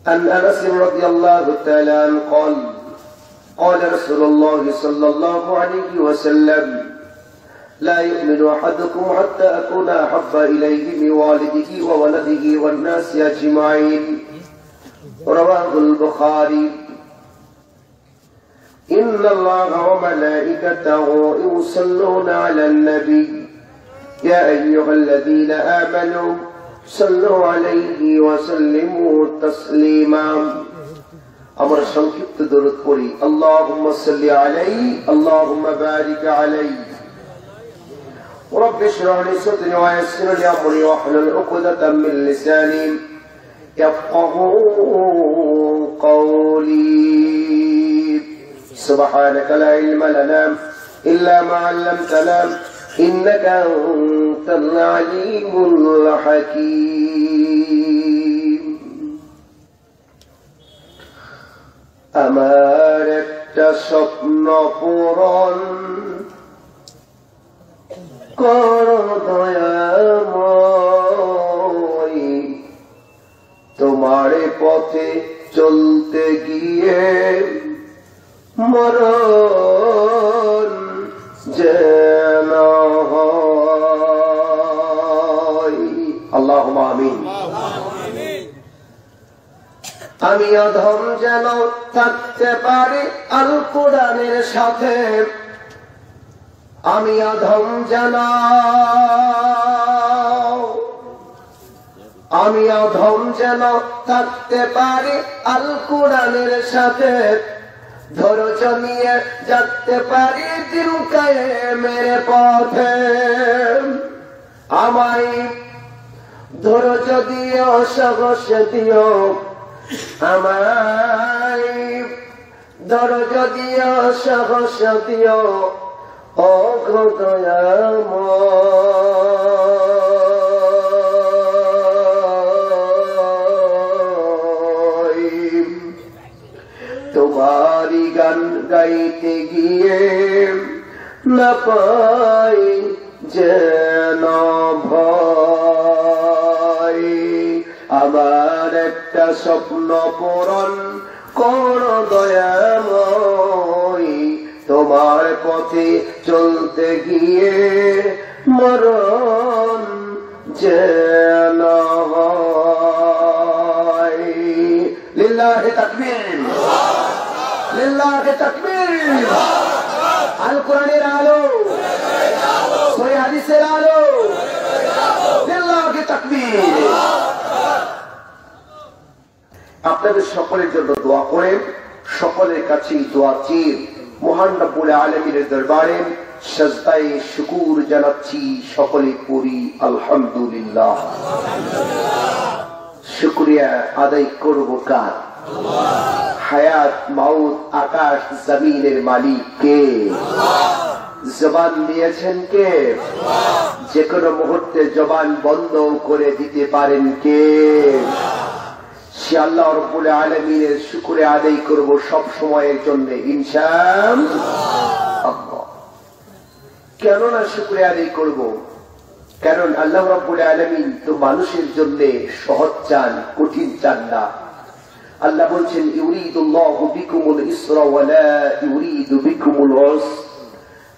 عن أنس رضي الله تعالى عنه قال قال رسول الله صلى الله عليه وسلم لا يؤمن أحدكم حتى أكون أحب إليه من والده وولده والناس أجمعين رواه البخاري إن الله وملائكته يصلون على النبي يا أيها الذين آمنوا صلوا عليه وسلموا تسليما أمر সংক্ষিপ্ত দরুদ পড়ি اللهم صل عليه اللهم بارك عليه رب اشرح لي صدري ويسر لي أمري واحلل عقدة من لساني يفقهوا قولي سبحانك لا علم لنا إلا ما علمتنا إنك أنت العليم الحكيم আমার একটা স্বপ্ন পূরণ করো দয়াময় তোমার পথে চলতে গিয়ে মরণ যেন হয় আল্লাহুম্মা আমিন। আমি অধম যেন থাকতে পারি আল কোরআনের সাথে, আমি অধম যেন থাকতে পারি আল কোরআনের সাথে, ধৈর্য নিয়ে যাতে পারি দিন কায়েমের পথে। আমায় ধৈর্য দিও সাহস দিও, আমায় ধৈর্য দিও সাহস দিও ও দয়াময়। তোমারি গান গাইতে গিয়ে না পাই যেন ভয়, আমার একটা স্বপ্ন পূরণ করো দয়াময় তোমার পথে চলতে গিয়ে মরণ যেন হয়। লিল্লাহি তাকবীর, লিল্লাহি তাকবীর। আল কোরআনের আলো, সহিহ হাদিসের আলো, লিল্লাহি তাকবীর। আপনাদের সকলের জন্য দোয়া করেন, সকলের কাছেই দোয়া চেয়ে মহান রব্বুল আলামিনের দরবারে সাজদায়ে শুকর জানাচ্ছি। সকলে পড়ি আলহামদুলিল্লাহ। শুকরিয়া আদায় করব কার? হায়াত মাউত আকাশ জমিনের মালিক কে? জবান দিয়েছেন কে? যে কোনো মুহূর্তে জবান বন্ধ করে দিতে পারেন কে? সে আল্লাহ রাব্বুল আলামিনের শুকরিয়া আদায় করব সব সময়ের জন্য ইনশাআল্লাহ। কেন না শুকরিয়া আদায় করব? কারণ আল্লাহ রাব্বুল আলামিন তো মানুষের জন্য সহজ চান, কঠিন চান না। আল্লাহ বলছেন ইউরিদুল্লাহু বিকুমুল ইসরা ওয়া লা ইউরিদু বিকুমুল উসর।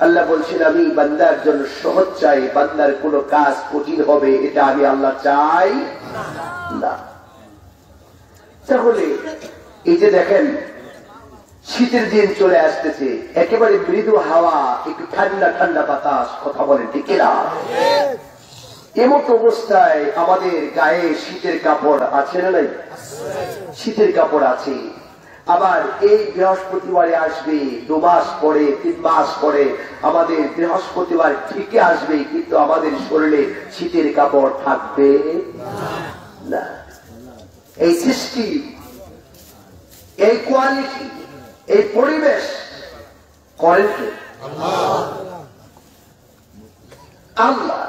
আল্লাহ বলছেন আমি বান্দার জন্য সহজ চাই, বান্দার কোনো কাজ কঠিন হবে এটা আমি আল্লাহ চাই না। তাহলে এই যে দেখেন শীতের দিন চলে আসতেছে, একেবারে মৃদু হাওয়া, একটু ঠান্ডা ঠান্ডা বাতাস, কথা বলেন ঠিক না? এমত অবস্থায় আমাদের গায়ে শীতের কাপড় আছে না নাই? শীতের কাপড় আছে। আবার এই বৃহস্পতিবারে আসবে, 2 মাস পরে 3 মাস পরে আমাদের বৃহস্পতিবার ঠিকই আসবে, কিন্তু আমাদের শরীরে শীতের কাপড় থাকবে না। এই সৃষ্টি, এই কোয়ালিটি, এই পরিবেশ করেন কে? আল্লাহ।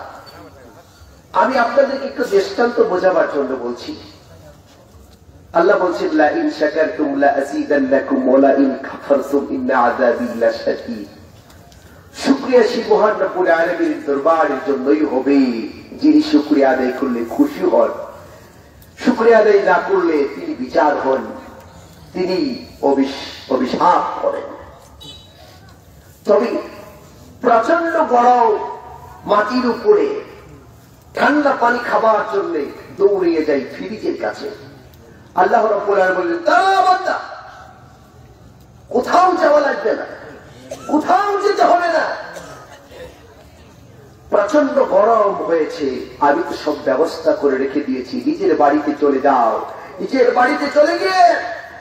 আমি আপনাদেরকে একটু দৃষ্টান্ত বোঝাবার জন্য বলছি। আল্লাহ বলছেন লা ইন শাকারতুম লা আযীদান্নাকুম ওয়া লা ইন কাফারতুম ইন্না আযাবি লাশাদীদ। শুকরিয়া সেই মহান রব্বুল আলামিনের দরবারের জন্যই হবে যিনি শুকরিয়া আদায় করলে খুশি হন, শুকরিয়া আদায় না করলে তিনি বিচার হন, তিনি অভিশাপ করেন। তবে প্রচন্ড গরম মাটির উপরে ঠান্ডা পানি খাবার জন্য দৌড়িয়ে যায় ফ্রিজের কাছে। আল্লাহ রাব্বুল আলামিন বললেন, দাঁড়া বান্দা, কোথাও যাওয়া লাগবে না, কোথাও যেতে হবে না, প্রচন্ড গরম হয়েছে, আমি তো সব ব্যবস্থা করে রেখে দিয়েছি, নিজের বাড়িতে চলে যাও। নিজের বাড়িতে চলে গিয়ে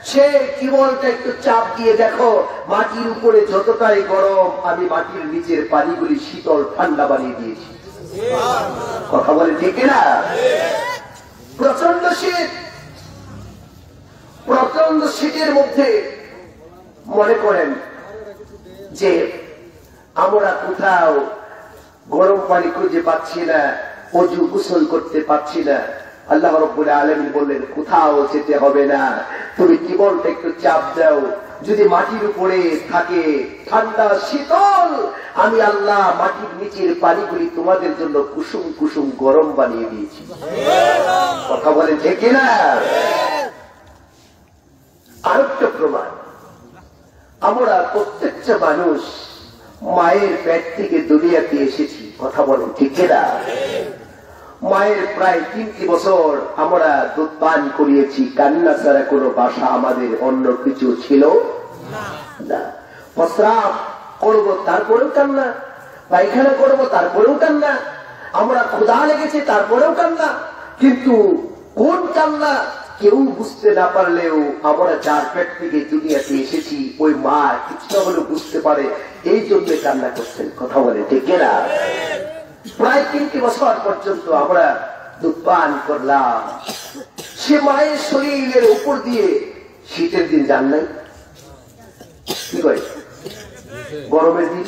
সে টিউবওয়েলটা একটু চাপ দিয়ে দেখো, মাটির উপরে যতটাই গরম, আমি মাটির নিচের পানিগুলি শীতল ঠান্ডা বানিয়ে দিয়েছি। কথা বলে ঠিক না? প্রচন্ড শীত, প্রচন্ড শীতের মধ্যে মনে করেন যে আমরা কোথাও গরম পানি খুঁজে পাচ্ছি না, অজু গোসল করতে পাচ্ছি না। আল্লাহ রাব্বুল আলামিন বললেন, কোথাও যেতে হবে না, তুমি টিউবওয়েলটা একটু চাপ দাও, যদি মাটির উপরে থাকে ঠান্ডা শীতল, আমি আল্লাহ মাটির নিচের পানিগুলি তোমাদের জন্য কুসুম কুসুম গরম বানিয়ে দিয়েছি। কথা বলেন ঠিক না? আরেকটা প্রমাণ, আমরা প্রত্যেকটা মানুষ মায়ের পেট থেকে দুনিয়াতে এসেছি। কথা বলেন ঠিক না? মায়ের প্রায় 3 বছর আমরা দুধ পান করিয়েছি, কান্না ছাড়া কোনো ভাষা আমাদের অন্য কিছু ছিল না। প্রস্রাব করবো তারপরেও কান্না, পায়খানা করবো তারপরেও কান্না, আমরা ক্ষুধা লেগেছে তারপরেও কান্না। কিন্তু কোন কান্না কেউ বুঝতে না পারলেও আমরা যার পেট থেকে দুনিয়াতে এসেছি, ওই মা কিছুটা হলেও বুঝতে পারে, এই জন্য কান্না করছেন। কথা বলে ঠিক না? প্রায় 3 বছর পর্যন্ত আমরা দুধ পান করলাম। সে মায়ের শরীরের উপর দিয়ে শীতের দিন যান নাই, কি করে গরমের দিন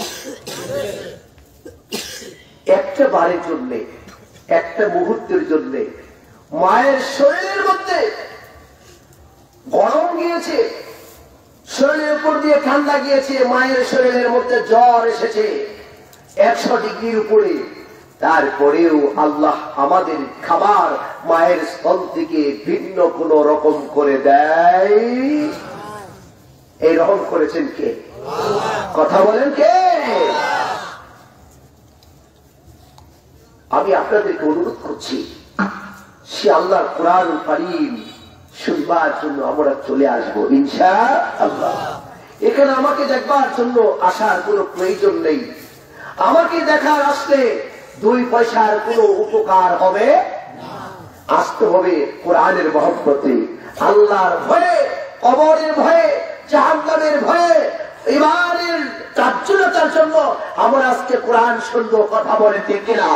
একটা বারের জন্য, একটা মুহূর্তের জন্য মায়ের শরীরের মধ্যে গরম গিয়েছে, শরীরের উপর দিয়ে ঠান্ডা গিয়েছে, মায়ের শরীরের মধ্যে জ্বর এসেছে 100 ডিগ্রির উপরে। তারপরেও আল্লাহ আমাদের খাবার মায়ের স্তন থেকে ভিন্ন কোন রকম করে দেয়। এই রকম করেছেন কে? কথা বলেন কে? আমি আপনাদেরকে অনুরোধ করছি, সে আল্লাহর কোরআন কারীম শুনবার জন্য আমরা চলে আসবো ইনশাআল্লাহ। এখানে আমাকে দেখবার জন্য আসার কোনো প্রয়োজন নেই। আমাকে দেখার আসলে 2 পয়সার কোনো উপকার হবে না। আসতে হবে কোরআনের মহব্বতে, আল্লাহর ভয়ে, কবরের ভয়ে, জাহান্নামের ভয়ে, ঈমানের কার্যতার জন্য আমরা আজকে কোরআন শুনবো। কথা বলে ঠিক না?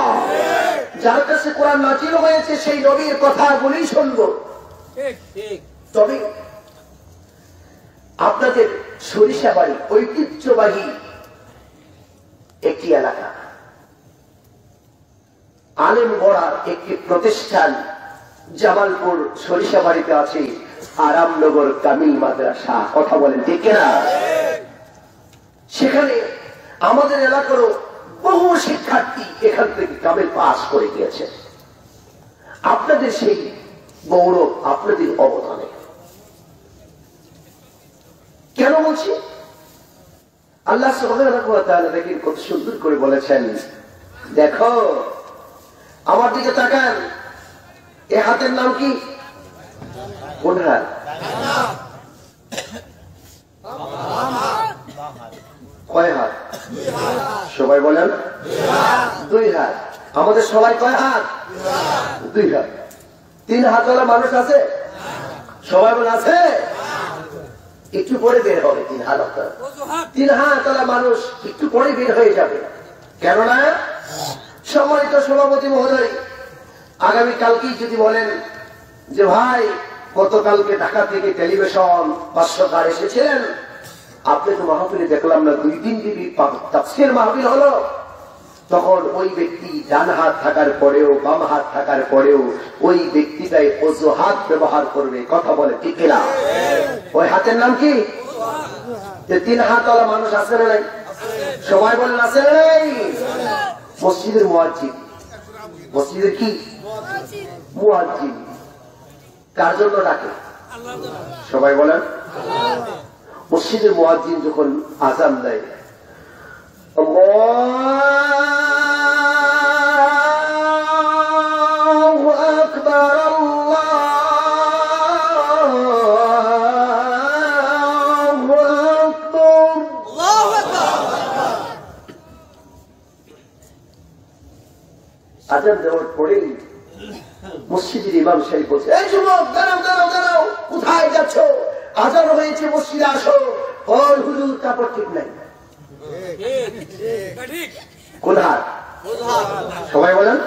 যার কাছে কোরআন নাযিল হয়েছে সেই নবীর কথাগুলি শুনবো। তবে আপনাদের সরিষাবাড়ি ঐতিহ্যবাহী একটি এলাকা, আলেমগড়ার একটি প্রতিষ্ঠান জামালপুর সরিষাবাড়িতে আছে আরামনগর কামিল মাদ্রাসা। কথা বলেন ঠিক না? সেখানে আমাদের এলাকারও বহু শিক্ষার্থী এখান থেকে কামিল পাস করে গিয়েছে। আপনাদের সেই গৌরব, আপনাদের অবদানে। কেন বলছি? আল্লাহ সুবহানাহু ওয়া তাআলা দেখেন কত সুন্দর করে বলেছেন, দেখো আমার দিকে তাকান, এ হাতের নাম কি? কোন হাত? কয় হাত? সবাই বলেন 2 হাত। আমাদের সবাই কয় হাত? 2 হাত। 3 হাতওয়ালা মানুষ আছে? সবাই বলে আছে? একটু পরে বের হবে 3 হাত। 3 হাতওয়ালা মানুষ একটু পরে বের হয়ে যাবে, কেননা সম্মানিত সভাপতি মহোদয় আগামীকালকেই যদি বলেন যে ভাই গতকালকে ঢাকা থেকে টেলিভিশন ভাষ্যকার এসেছিলেন, আপনি তো মাহফিলে দেখলাম না, 2-3 দিবি তাফসীর মাহফিল হলো, তখন ওই ব্যক্তি ডান হাত থাকার পরেও, বাম হাত থাকার পরেও ওই ব্যক্তিটাই অজুহাত ব্যবহার করবে। কথা বলে ঠিক না? ওই হাতের নাম কি? 3 হাতওয়ালা মানুষ আছে না নাই? সবাই বলেন আছে না নাই? মসজিদের মুয়াজ্জিন। মসজিদের কি? মুয়াজ্জিন। কার জন্য ডাকে? সবাই বলেন। মসজিদের মুয়াজ্জিন যখন আযান দেয়, আল্লাহু আকবার আল্লাহু আকবার, আযান দেওয়ার পরেই মসজিদের ইমাম সাহেব বলছে, এই যুবক দাঁড়াও দাঁড়াও দাঁড়াও, কোথায় যাচ্ছ? আযান হয়েছে, মসজিদে আসো। ওই হুজুর কাপড় ঠিক নাই। কোন হাত? সবাই বলেন,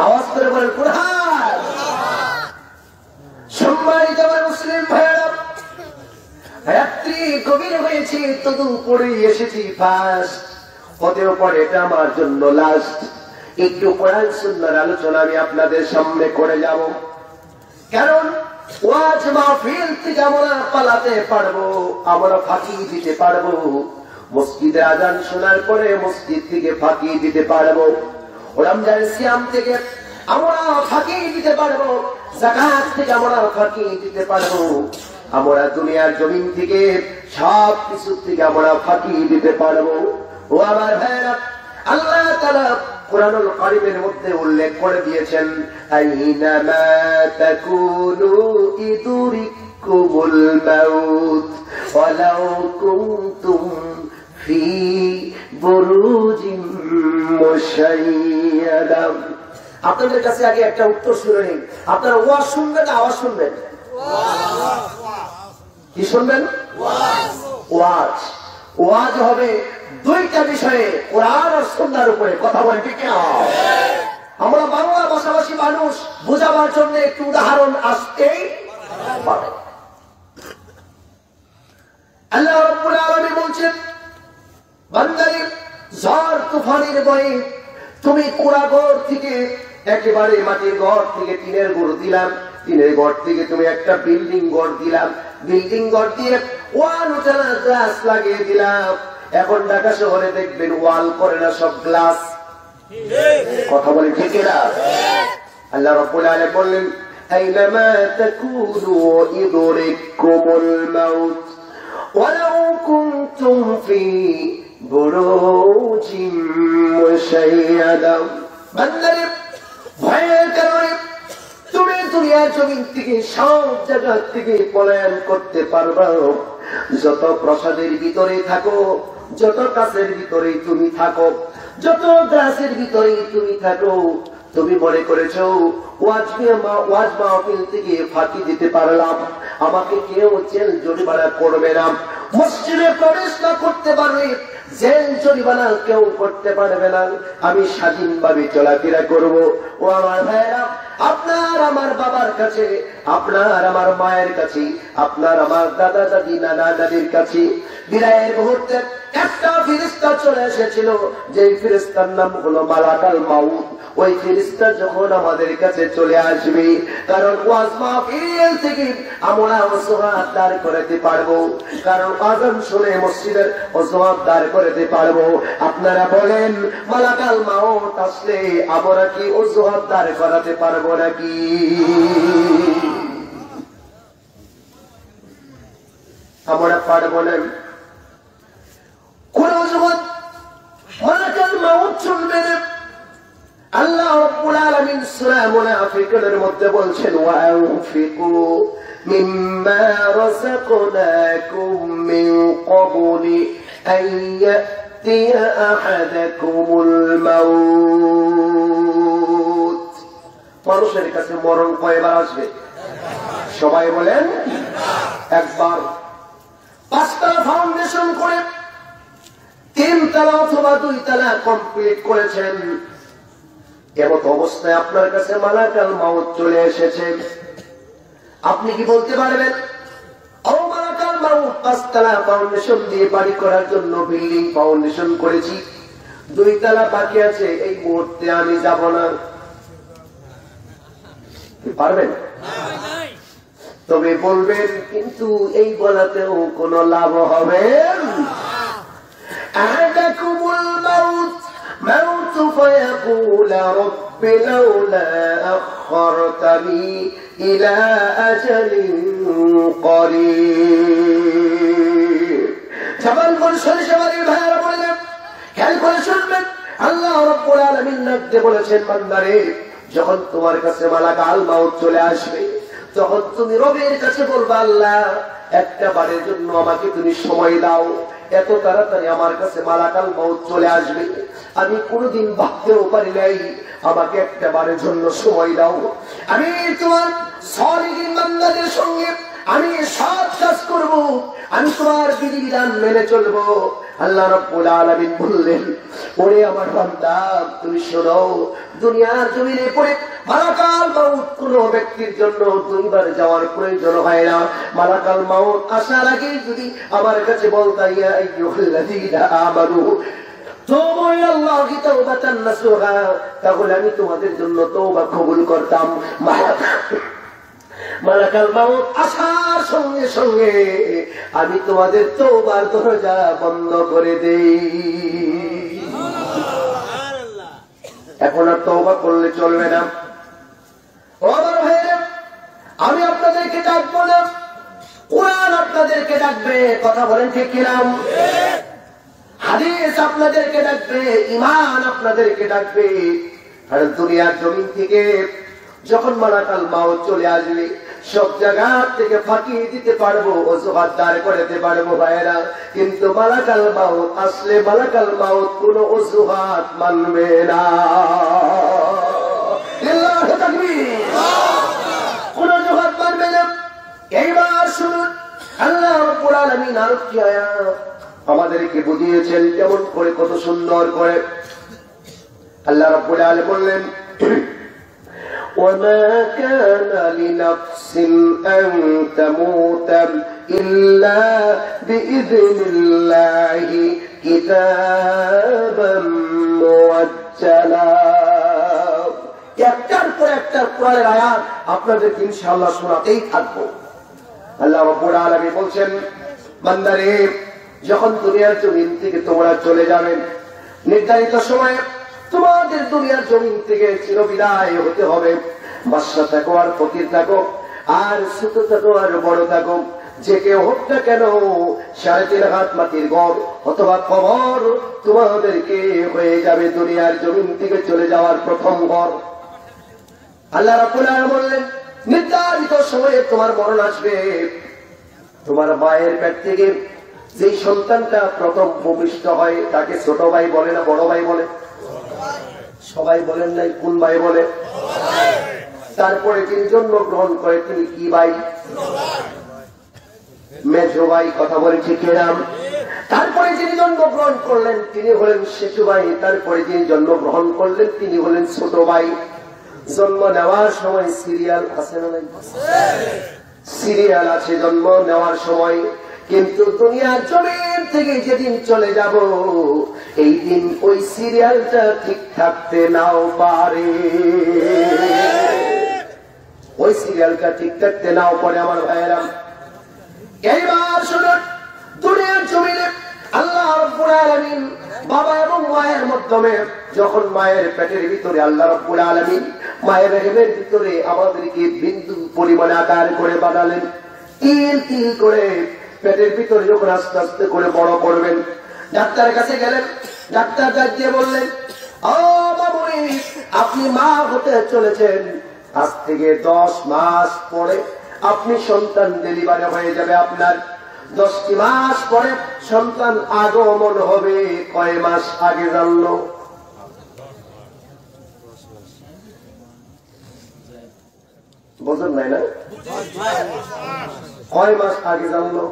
আওয়াজ করে বলেন, কোন হাত? সম্মানিত আমার মুসলিম ভাইয়েরা, রাত্রি গভীর হয়েছে, তবু পড়ে এসেছি ফার্স্ট, হতেও পারে এটা আমার জন্য লাস্ট। একটু কোরআন সুন্নাহর আলোচনা আমি আপনাদের সামনে করে যাব, কারণ ওয়াজ মাহফিল থেকে আমরা পালাতে পারবো, আমরা ফাঁকি দিতে পারবো। মসজিদে আযান শোনার পরে মসজিদ থেকে ফাঁকি দিতে পারবো, রমজান সিয়াম থেকে আমরা ফাঁকি দিতে পারবো, যাকাত থেকে আমরা ফাঁকি দিতে পারবো, আমরা দুনিয়ার জমিন থেকে সব কিছু থেকে আমরা ফাঁকি দিতে পারবো। ও আমার ভাইরা, আল্লাহ তাআলা কুরআনুল কারীমের মধ্যে উল্লেখ করে দিয়েছেন, আইনামা তাকুনু ইদরিকুমুল মাউত ওয়ালাউ কুনতুম ফি বুরুজিম মুশাইয়াদা। আপনাদের কাছে আগে একটা উত্তর শুনে নিন, আপনারা ওয়াজ শুনবেন না আওয়াজ শুনবেন? কি শুনবেন? ওয়াজ। ওয়াজ হবে দুইটা বিষয়ে, কোরআন আর সুন্নাহর উপরে। কথা বলে ঠিক না? আমরা বাংলা ভাষাভাষী মানুষ, বোঝাবার জন্য একটু উদাহরণ আসতেই পারে। আল্লাহ রাব্বুল আলামিন বলছেন, বান্দারে ঝড় তুফানের ভয়ে তুমি কুড়াঘর থেকে, একেবারে মাটির ঘর থেকে টিনের ঘর দিলাম, টিনের ঘর থেকে তুমি একটা বিল্ডিং ঘর দিলাম, বিল্ডিং ঘর দিয়ে ওয়াল উঠানা গ্লাস লাগিয়ে দিলাম। এখন ঢাকা শহরে দেখবেন ওয়াল করে না, সব গ্লাস। কথা বলে ঠিক না? আল্লাহ রাব্বুল আলামিন বললেন, আইনামা তাকুনু ইদরিকুমুল মাউত ওয়ালাউ কুনতুম ফি বুরুজিম মুশাইয়াদা। বান্দারে ভয়ের কারণে তুমি দুনিয়ার জমিন থেকে সব জায়গা থেকে পলায়ন করতে পারবা। যত প্রাসাদের ভিতরে থাকো, যত কাছের ভিতরে তুমি থাকো, যত গ্লাসের ভিতরে তুমি থাকো, তুমি মনে করেছো ওয়াজ মাহফিল থেকে ফাঁকি দিতে পারলাম, আমাকে কেউ জেল জরিমানা করবে না, মসজিদে প্রবেশ না করতে পারবে, জেল জরিমানা কেউ করতে পারবে না, আমি স্বাধীনভাবে চলাফেরা করব। ও আমার ভাইয়েরা, আপনার আমার বাবার কাছে, আপনার আমার মায়ের কাছে, আপনার আমার দাদা দাদি নানা দাদির কাছে বিদায়ের মুহূর্তে একটা ফেরেশতা চলে এসেছিল, যে ফেরেশতার নাম হলো মালাকাল মাউত। ওই ফেরেশতা যখন আমাদের কাছে চলে আসবে, কারণ ওয়াজ মাহফিল থেকে আমরা ওয়াজ দাঁড় করাতে পারবো, কারণ আযান শুনে মসজিদের ওয়াজ দাঁড় করাতে পারবো। আপনারা বলেন, মালাকাল মাউত আসলে আমরা কি ওয়াজ দাঁড় করাতে পারবো নাকি? আমরা পারবো না। কোন জগৎ মালাকাল মাউত শুনবে না। আল্লাহ রাব্বুল আলামিন সূরা মুনাফিকুনের মধ্যে বলছেন, ওয়ানফিকু মিম্মা রাযাকনাকুম মিন ক্বাবলি আন ইয়াতিয়া আহাদাকুমুল মাউত। মানুষের কাছে মরণ কয়বার আসবে? সবাই বলেন একবার। 5টা ফাউন্ডেশন করে 3 তলা অথবা 2 তলা কমপ্লিট করেছেন, এমত অবস্থায় আপনার কাছে মালাকাল মাউত চলে এসেছে। আপনি কি বলতে পারবেন, ও মালাকাল মাউত, 5 তলা ফাউন্ডেশন দিয়ে বাড়ি করার জন্য বিল্ডিং ফাউন্ডেশন করেছি, 2 তলা বাকি আছে, এই মুহূর্তে আমি যাব না? পারবেন? তবে বলবেন, কিন্তু এই বলাতেও কোন লাভ হবে আহাদাকুমুল মাউত মাউত ফায়াকুল রব্বি লাউলা আখখারতানি ইলা আজালিন করিব। জাবাল বলছেন বাড়ির ভাইয়েরা বললেন, খেয়াল করে শুনবেন, আল্লাহ রাব্বুল আলামিন নাকি বলেছেন, বান্দারে যখন তোমার কাছে মালাকুল মাউত চলে আসবে, তখন তুমি রবের কাছে বলবা, আল্লাহ একটা বারের জন্য আমাকে তুমি সময় দাও, এত তাড়াতাড়ি আমার কাছে মালাকুল মাউত চলে আসবে, আমি কোনোদিন ভাবতেও পারি নাই, আমাকে একটা বারের জন্য সময় দাও, আমি তোমার সালিহিন বান্দাদের সঙ্গে আমি সৎ কাজ করব, আমি তোমার বিধিবিধান মেনে চলবো। আল্লাহ রাব্বুল আলামিন বললেন, ওরে আমার বান্দা তুমি শোনো, দুনিয়ার জমিনে পড়ে মালাকুল মাউত কোন ব্যক্তির জন্য দুইবার যাওয়ার প্রয়োজন হয় না। মালাকুল মাউত আসার আগে যদি আমার কাছে বলতা, ইয়া আইয়ুহাল্লাযীনা আমানু তুবু ইলাল্লাহি তাওবাতান নাসুহা, তাহলে আমি তোমাদের জন্য তওবা কবুল করতাম। মালাকুল মাউত আসার সঙ্গে সঙ্গে আমি তোমাদের তওবার দরজা বন্ধ করে দেই। এখন আর তওবা করলে চলবে না। ও আমার ভাইরা, আমি আপনাদেরকে ডাকবো না, কোরআন আপনাদেরকে ডাকবে। কথা বলেন ঠিক কিনা? হাদিস আপনাদেরকে ডাকবে, ঈমান আপনাদেরকে ডাকবে। আর দুনিয়ার জমিন থেকে যখন মালাকুল মাউত চলে আসবে, সব জায়গা থেকে ফাঁকি দিতে পারবো, অজুহাত দাঁড় করতে পারবো ভাইরা, কিন্তু মালাকুল মাউত আসলে মালাকুল মাউত কোন অজুহাত মানবে না। লিল্লাহি তাকবীর, কোন অজুহাত মানবে না। এইবার শুনুন, আল্লাহ রাব্বুল আলামিন আরেকটি আয়াত আমাদেরকে বুঝিয়েছেন কেমন করে, কত সুন্দর করে। আল্লাহ রাব্বুল আলামিন বললেন, وما كان لنفس أن تموت إلا بإذن الله كتابا موجلا। একটার পর একটা কোরআনের আয়াত আপনাদেরকে ইনশাআল্লাহ শোনাতেই থাকবো। আল্লাহ রাব্বুল আলামিন বলছেন, বান্দারে যখন দুনিয়ার জমিন থেকে তোমরা চলে যাবেন, নির্ধারিত সময়ে তোমাদের দুনিয়ার জমিন থেকে চিরবিদায় হতে হবে। বাদশা থাকো আর ফকির থাকো, আর ছোট থাকো আর বড় থাকো, যে কেউ হোক না কেন, 3.5 হাত মাটির ঘর অথবা কবর তোমাদেরকে হয়ে যাবে দুনিয়ার জমিন থেকে চলে যাওয়ার প্রথম ঘর। আল্লাহ রাব্বুল আলামিন বললেন, নির্ধারিত সময়ে তোমার মরণ আসবে। তোমার মায়ের পেট থেকে যে সন্তানটা প্রথম ভূমিষ্ঠ হয় তাকে ছোট ভাই বলে না বড় ভাই বলে? সবাই বলেন নাই, কোন ভাই বলে? তারপরে তিনি জন্মগ্রহণ করে তিনি কি ভাই? মেজো ভাই। কথা বলে ঠিক কিনা? তারপরে যিনি জন্মগ্রহণ করলেন তিনি হলেন শিশু ভাই, তারপরে যিনি জন্মগ্রহণ করলেন তিনি হলেন ছোট ভাই। জন্ম নেওয়ার সময় সিরিয়াল আছে না নাই? সিরিয়াল আছে জন্ম নেওয়ার সময়, কিন্তু দুনিয়ার জমিন থেকে যেদিন চলে যাব এই দিন ওই সিরিয়ালটা ঠিক থাকতে নাও পারে, ওই সিরিয়ালটা ঠিক থাকতে নাও পারে। আমার ভাইয়েরা, এইবার শুনুন, দুনিয়ার জমিনে আল্লাহ রাব্বুল আলামিন বাবা এবং মায়ের মাধ্যমে যখন মায়ের পেটের ভিতরে আল্লাহ রাব্বুল আলামিন মায়ের রেহেমের ভিতরে আমাদেরকে বিন্দু পরিমাণে আকার করে বানালেন, তিল তিল করে পেটের ভিতরে যখন আস্তে আস্তে করে বড় করবেন, ডাক্তারের কাছে গেলেন, ডাক্তার দিয়ে বললেন, ও বাবুই আপনি মা হতে চলেছেন, আজ থেকে 10 মাস পরে আপনি সন্তান ডেলিভারি হয়ে যাবে। আপনার 10টি মাস পরে সন্তান আগমন হবে। কয় মাস আগে জানলো? বোঝেন নাই না? কয় মাস আগে জানলো?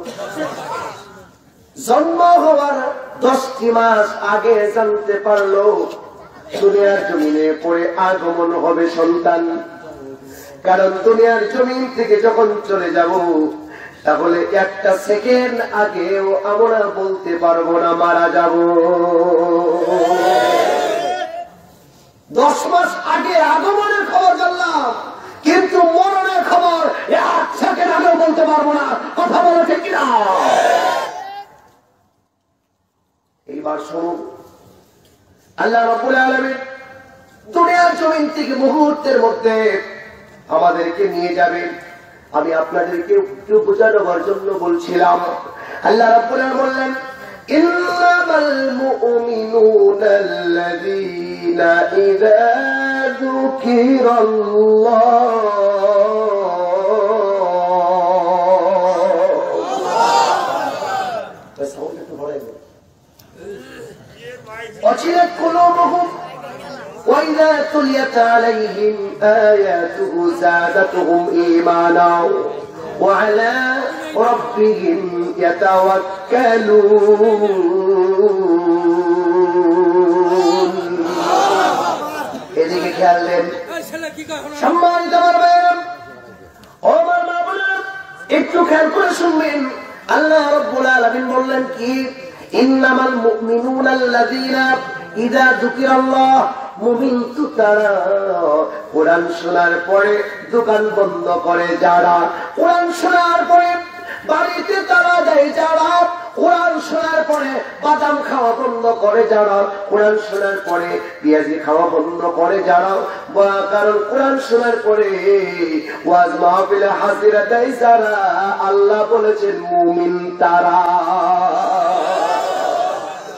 জন্ম হওয়ার 10টি মাস আগে জানতে পারলো দুনিয়ার জমিনে পড়ে আগমন হবে সন্তান। কারণ দুনিয়ার জমিন থেকে যখন চলে যাব তাহলে একটা সেকেন্ড আগেও আমরা বলতে পারবো না মারা যাব। 10 মাস আগে আগমনের খবর জানলাম, কিন্তু মরণের খবর 1 সেকেন্ড আগেও বলতে পারবো না। কথা বলে ঠিক কিনা? এইবার শুনুন, আল্লাহ রাব্বুল আলামিন দুনিয়ার জমিন থেকে মুহূর্তের মধ্যে আমাদেরকে নিয়ে যাবেন। আমি আপনাদেরকে একটু বোঝানোর জন্য বলছিলাম। আল্লাহ রাব্বুল আলামিন বললেন, ইন্নামাল মুমিনুনা আল্লাযীনা ইযা যুকিরাল্লাহ وجلت قلوبهم وإذا تليت عليهم آياته زادتهم إيمانا وعلى ربهم يتوكلون এদিকে খেয়াল দেন। সম্মানিত আমার ভাইয়েরা, ও আমার মা বোনেরা, একটু খেয়াল করে শুনবেন। আল্লাহ রাব্বুল আলামিন বললেন কি, ইন্নামাল মুমিনুনা আল্লাযীনা ইযা যুকিরাল্লাহ, মুমিন তো তারা কোরআন শোনার পরে দোকান বন্ধ করে যারা, কোরআন শোনার পরে বাড়িতে তারা যায় যারা, কোরআন শোনার পরে বাদাম খাওয়া বন্ধ করে যারা, কোরআন শোনার পরে পেঁয়াজি খাওয়া বন্ধ করে যারা, কারণ কোরআন শোনার পরে ওয়াজ মাহফিলে হাজিরা দেয় যারা, আল্লাহ বলেছেন মুমিন তারা।